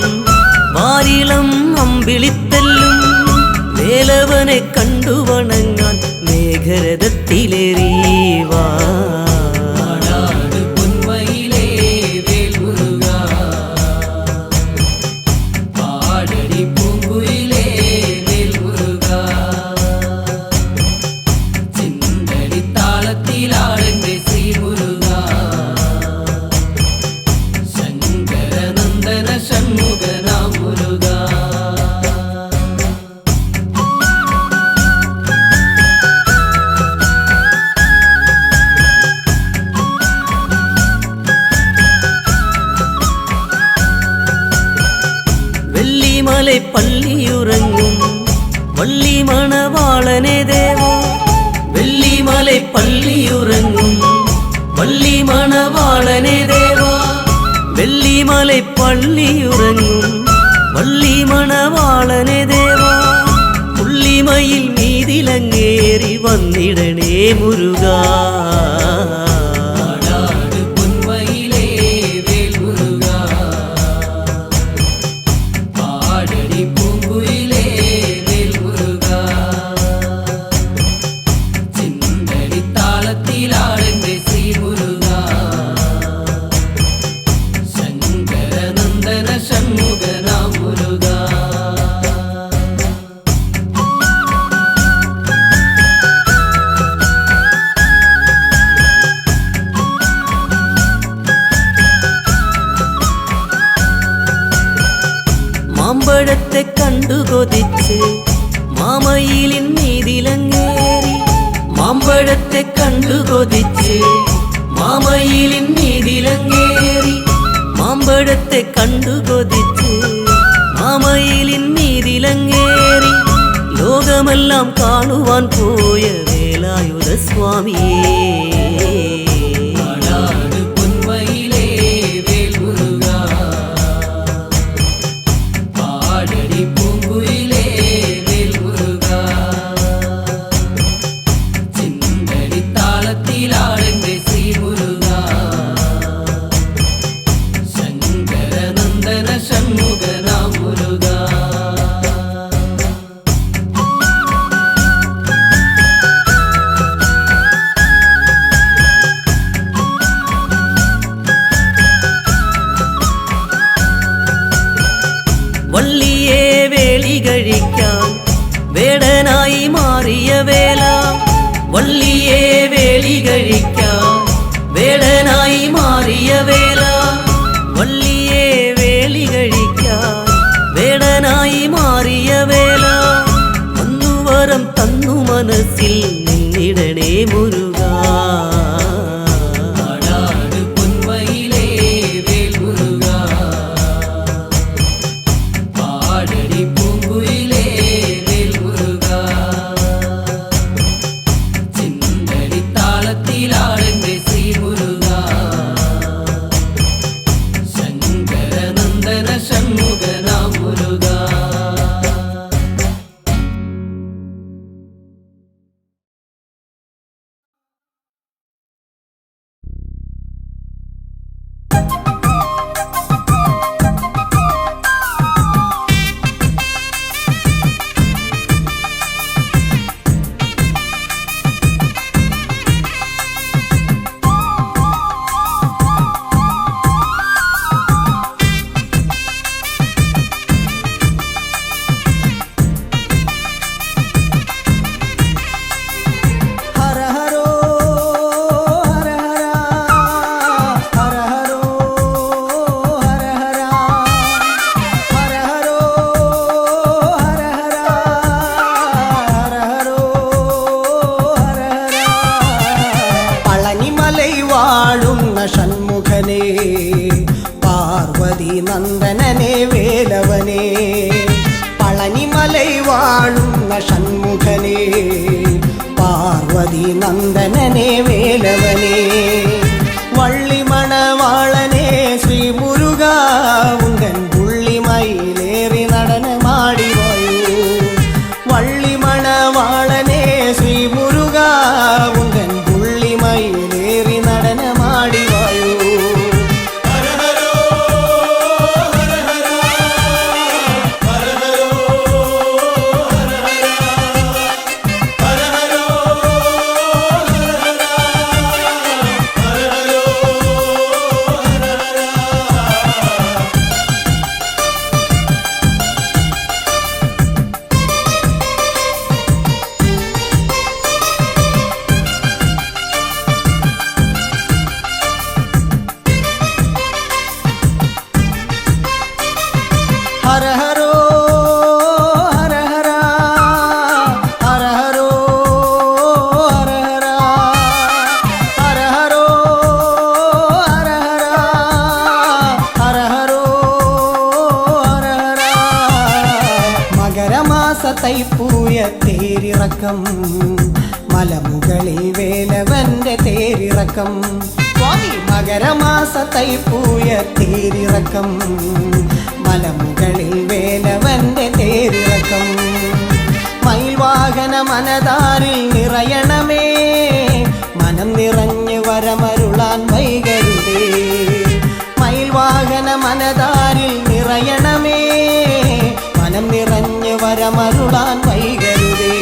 വാരിളം അമ്പിളിത്തെല്ലും വേലവനെ കണ്ടു വണങ്ങാൻ മേഘരഥത്തിലേറി വാ വെള്ളിമலை പള്ളിയുറങ്ങും വള്ളി മണവാളനെ ദേവാ വെള്ളിമலை പള്ളിയുറങ്ങും വള്ളി മണവാളനെ ദേവാ വെള്ളിമலை പള്ളിയുറങ്ങും വള്ളി മണവാളനെ ദേവാ പുള്ളിമയിൽ മീതിലങ്ങേറി വന്നിടണേ മുരുക മാമ്പഴത്തെ കണ്ടു കൊതിച്ച് മാമയിലിൻ മീതിലങ്ങേറി മാമ്പഴത്തെ കണ്ടു കൊതിച്ച് മാമയിലിൻ മീതിലങ്ങേറി മാമ്പഴത്തെ കണ്ടു കൊതിച്ച് മാമയിലിൻ മീതിലങ്ങേറി ലോകമെല്ലാം കാണുവാൻ പോയ വേലായുധ സ്വാമിയേ കഴിക്കാൻ വേടനായി മാറിയ വേല വള്ളിയെ വേലി കഴിക്കാൻ വേടനായി മാറിയ വേല വള്ളിയെ വേലി കഴിക്കാൻ വേടനായി മാറിയ വേല വരം തന്നു മനസ്സിൽ നിന്നിടണേ മുരുകാ പൊന്മയിലേ വേൽ മുരുകാ പാടടി പൂങ്കുയിലേ വേൽ മുരുകാ ചിന്തടി താളത്തിലാളെന്റെ ശ്രീ മുരുകാ ശങ്കരനന്ദന ഷൺമുഖനാ മുരുകാ. ഷൺമുഖനേ പാർവതി നന്ദനനേ വേലവനേ പളനിമലൈ വാഴുന്ന ഷൺമുഖനേ പാർവതി നന്ദനനേ വേലവനേ വള്ളിമണവാളനേ ശ്രീ മുരുകാ ഉങ്കൻ പുള്ളിമയിലേറി നടനമാടി വരൂ വള്ളിമണവാളനേ ശ്രീ മുരുകാ ഉങ്കൻ പുള്ളിമയിലേറി നടനമാടി വരൂ. ഹര ഹരോ ഹര ഹര ഹര ഹരോ ഹര ഹര ഹര ഹരോ ഹര ഹര ഹര ഹരോ ഹര ഹര. മകരമാസ തൈപ്പൂയ തേരിറക്കം മലമുകളിൽ വേലവന്റെ തേരിറക്കം സ്വാമി മകരമാസ തൈപ്പൂയ തേരിറക്കം മലമുകളിൽ വേലവന്റെ തേരിറക്കം മയിൽവാഹന മനതാരിൽ നിറയണമേ മനം നിറഞ്ഞു വരമരുളാൻ വൈകരുതേ മയിൽവാഹന മനതാരിൽ നിറയണമേ മനം നിറഞ്ഞു വരമരുളാൻ വൈകരുതേ.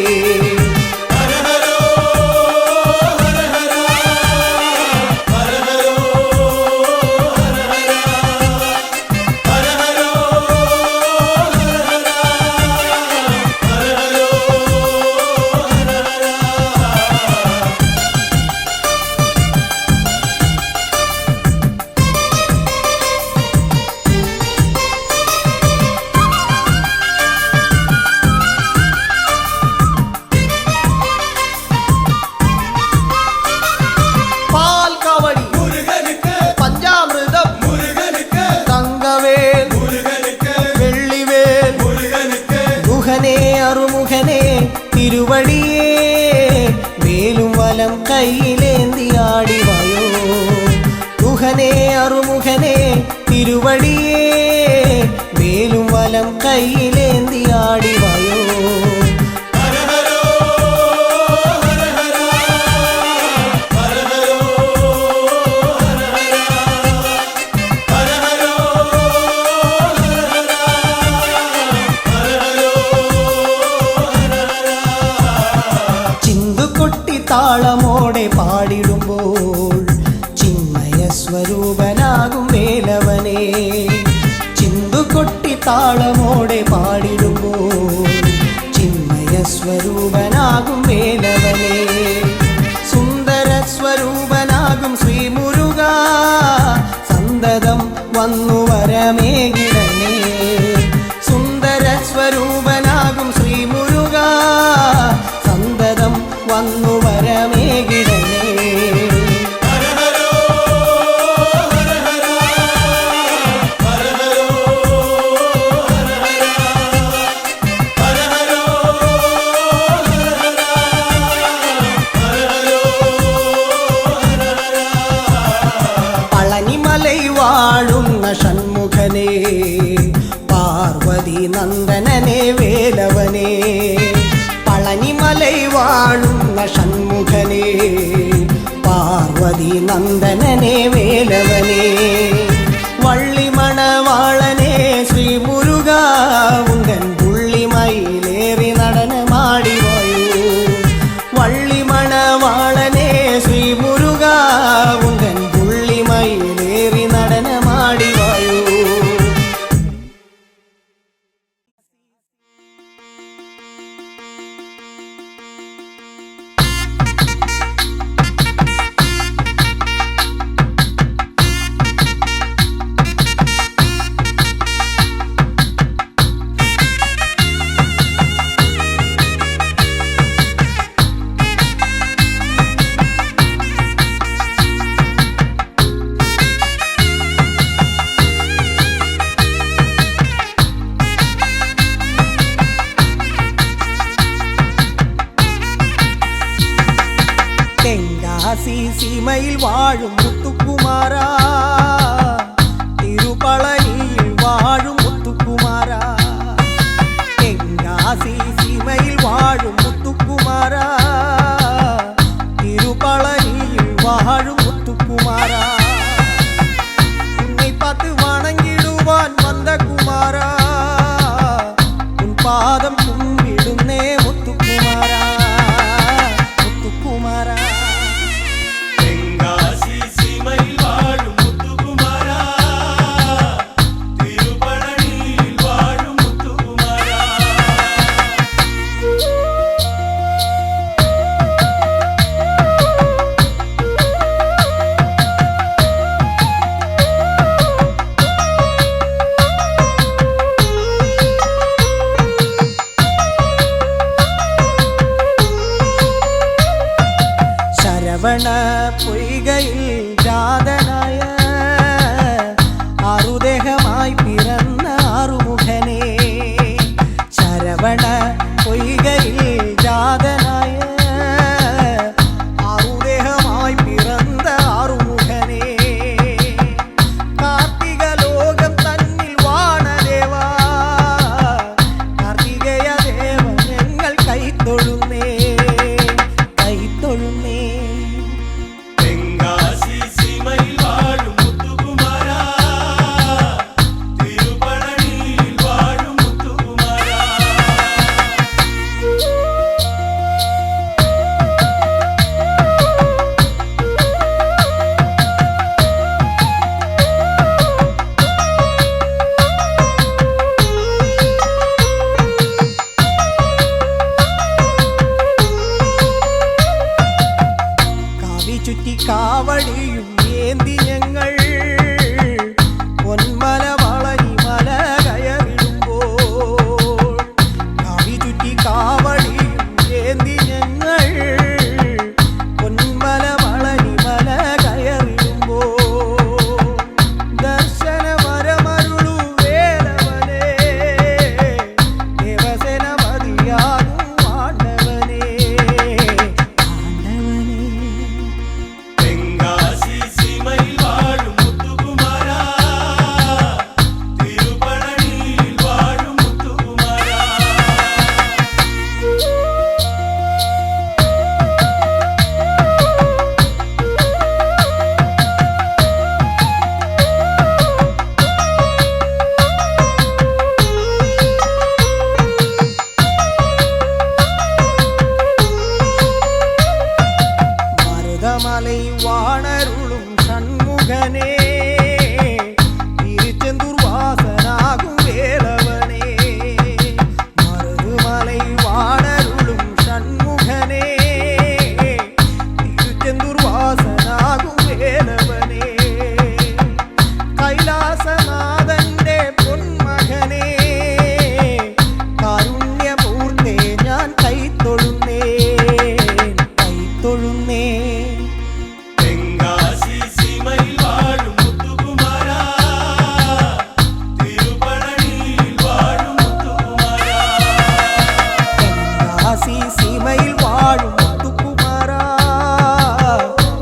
തിരുവടിയേ വേലും വലം കയ്യിലേന്തിയാടി വായോ ഗുഹനേ അറുമുഖനേ തിരുവടിയേ വേലും വലം കയ്യിലേന്തിയാടി വായോ. താളമോടെ പാടിടുമ്പോൾ ചിന്മയ സ്വരൂപനാകും വേലവനേ ചിന്തുകൊട്ടി താളമോടെ പാടിടുമ്പോൾ വാഹനനെ വേലവനേ വള്ളിമണവാളനെ ശ്രീ മുരുക ഉങ്കൻ പുള്ളിമയിലേറി നടനമാടി വായു വള്ളിമണവാളനെ ശ്രീ മുരുക ഉങ്കൻ പുള്ളിമയിലേറി നടനമാടി വായു സീമയിൽ വാഴും മുത്തുക്കുമാര തിരുപ്പളനിയിൽ വാഴും മുത്തുക്കുമാര തെങ്കാസി സീമയിൽ വാഴും മുത്തുക്കുമാര തിരുപ്പളനിയിൽ വാഴും മുത്തുക്കുമാര ഉன்னை பார்த்து വണങ്ങിടുവാൻ വന്ന കുമാര ഉൻ പാദം കുമ്പിടുന്നേ മുത്തുക്കുമാര മുത്തുക്കുമാര പൊയ്കയിൽ ജാതനായ ആറുദേഹമായി പിറന്ന ആറുമുഖനെ ശരവണ പൊയ്കയിൽ ജാതനായ ആറുദേഹമായി പിറന്ന ആറുമുഖനെ കാർത്തിക ലോകം തന്നിൽ വാണദേവാ കാർത്തികയ ദേവൻ ഞങ്ങൾ കൈത്തൊഴുന്നേ കൈത്തൊഴുന്നേ കാവടിയും ഏന്തി ഞങ്ങൾ പൊന്മല വളരി മല കയറിടുമ്പോൾ കാവി ചുറ്റി കാവടിയും ഏന്തി ഞങ്ങൾ പൊന്മല വളരി മല കയറിടുമ്പോൾ ദർശന വരമരുളു വേലവനെ ദേവസേന മതിയാകും ആണ്ടവനെ மலை வாணருளும் சண்முகனே திருச்செந்தூர் வாசனாகும் வேலவனே மருதுமலை வாணருளும் சண்முகனே திருச்செந்தூர் வாசனாகும் வேலவனே കൈലാസനാഥന്റെ പൊന്മകനേ കാരുണ്യമൂർത്തേ ഞാൻ കൈത്തൊഴുന്നേ കൈത്തൊഴുന്നേ സീമയിൽ വാഴും മുത്തുക്കുമാര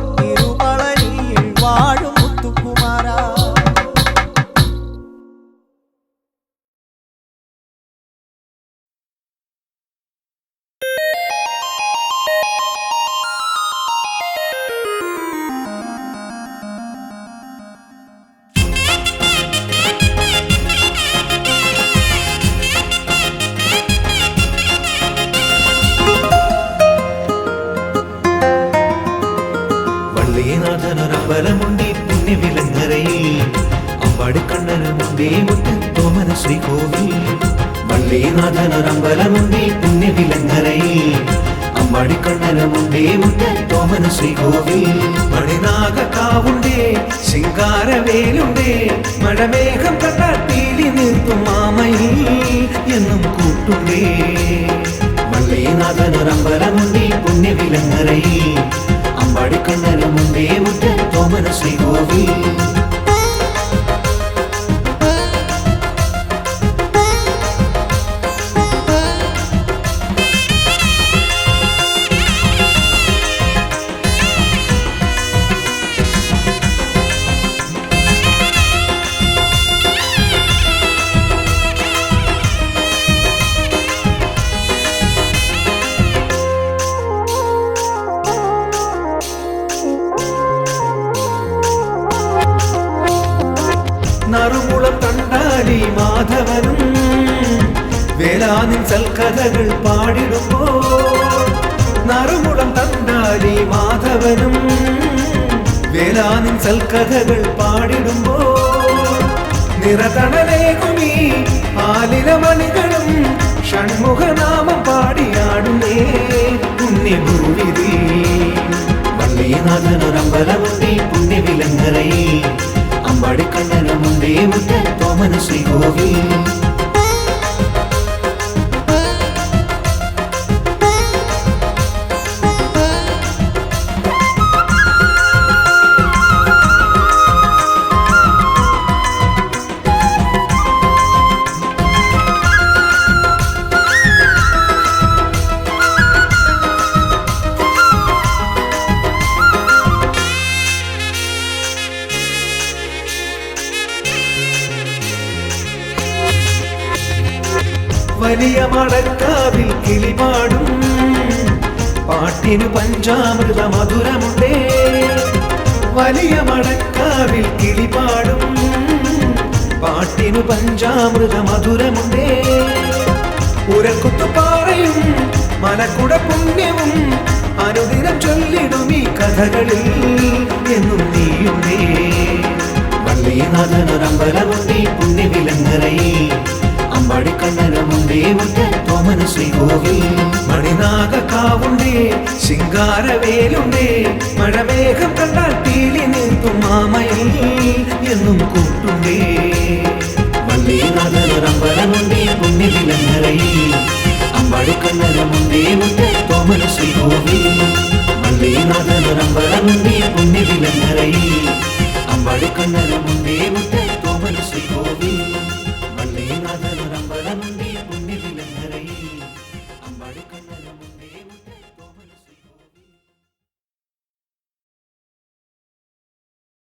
തിരുപ്പളനിയിൽ വാഴും മുത്തുക്കുമാര പുണ്യവിലങ്ങരയിൽ അമ്പാടിക്കണ്ണനുമുണ്ടേ മുത്തോമന ശ്രീകോവിൽ വള്ളിനാഥനൊരമ്പലമുണ്ടേ പുണ്യവിലങ്ങരയിൽ അമ്പാടിക്കണ്ണനുമുണ്ടേ മുത്തോമന ശ്രീകോവിൽ മണിനാഗക്കാവുണ്ടേ ശിങ്കാരവേലുണ്ടേ മഴമേഘം കണ്ടാട്ടീലി നിർത്തും മാമയിൽ എന്നും കൂട്ടുണ്ടേ വള്ളിനാഥനൊരമ്പലമുണ്ടേ പുണ്യവിലങ്ങരയിൽ അമ്പാടിക്കണ്ണനുമുണ്ടേ മുത്തോമന ശ്രീകോവിൽ നറുമുളം കണ്ടാലി മാധവനും വേലാനിൻ സൽക്കഥകൾ പാടിടുമ്പോൾ നറുമുളം കണ്ടാലി മാധവനും വേലാനിൻ സൽക്കഥകൾ പാടിടുമ്പോൾ നിറതണലേകുമീ ആലിലമണികളും ഷൺമുഖനാമം പാടിയാടുന്നേ പുണ്യഭൂവിധി വള്ളിനാഥനൊരമ്പലമുണ്ടേ പുണ്യവിലങ്ങരയിൽ അമ്പാടിക്കണ്ണനുമുണ്ടേ മുത്തോമന ശ്രീകോവിൽ വലിയ മടക്കാവിൽ കിളിപാടും പാട്ടിനു പഞ്ചാമൃത മധുരമുണ്ടേ വലിയ മടക്കാവിൽ കിളിപാടും പാട്ടിനു പഞ്ചാമൃത മധുരമുണ്ടേ ഉരക്കുത്തുപാറയും മലക്കുട പുണ്യവും അനുദിനം ചൊല്ലിടും ഈ കഥകളിൽ എന്നും നീയുണ്ടേ വള്ളിനാഥനൊരമ്പലമുണ്ടേ പുണ്യവിലങ്ങരയിൽ അമ്പാടിക്കണ്ണനുമുണ്ടേ മുത്തോമന ശ്രീകോവിൽ മണിനാഗക്കാവുണ്ടേ ശിങ്കാരവേലുണ്ടേ മഴമേഘം കണ്ടാൽ തീലി നിർത്തും മാമയിൽ എന്നും കൂട്ടുണ്ടേ വള്ളിനാഥനൊരമ്പലമുണ്ടേ പുണ്യവിലങ്ങരയിൽ അമ്പാടിക്കണ്ണനുമുണ്ടേ മുത്തോമന ശ്രീകോവിൽ വള്ളിനാഥനൊരമ്പലമുണ്ടേ പുണ്യവിലങ്ങരയിൽ അമ്പാടിക്കണ്ണനും